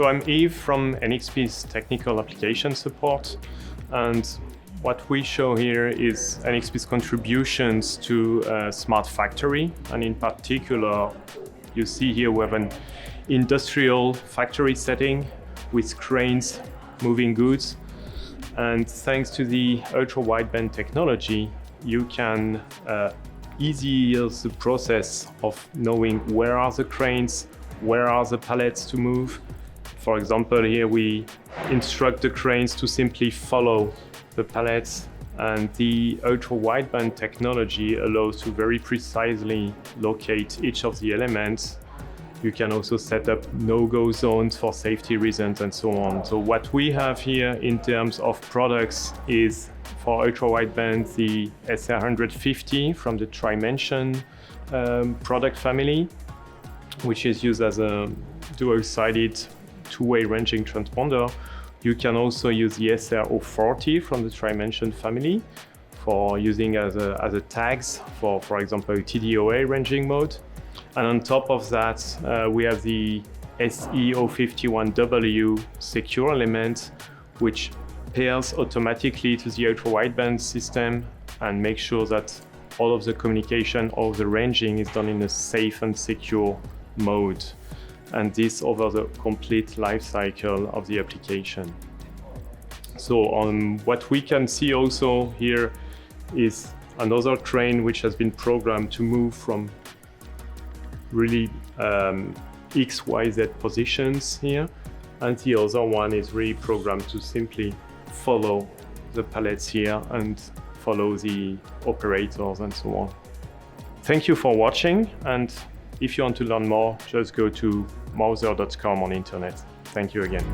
So I'm Yves from NXP's technical application support, and what we show here is NXP's contributions to a smart factory, and in particular you see here we have an industrial factory setting with cranes moving goods, and thanks to the ultra-wideband technology you can easier the process of knowing where are the cranes, where are the pallets to move. For example, here we instruct the cranes to simply follow the pallets, and the ultra-wideband technology allows to very precisely locate each of the elements. You can also set up no-go zones for safety reasons and so on. So what we have here in terms of products is for ultra-wideband the SR150 from the Trimension product family, which is used as a dual-sided two-way ranging transponder. You can also use the SR040 from the Trimension family for using as a tags for example, TDOA ranging mode. And on top of that, we have the SE051W secure element, which pairs automatically to the ultra-wideband system and makes sure that all of the communication, all of the ranging is done in a safe and secure mode. And this over the complete life cycle of the application. So what we can see also here is another crane which has been programmed to move from really XYZ positions here, and the other one is really programmed to simply follow the pallets here and follow the operators and so on. Thank you for watching, and if you want to learn more, just go to mouser.com on internet. Thank you again.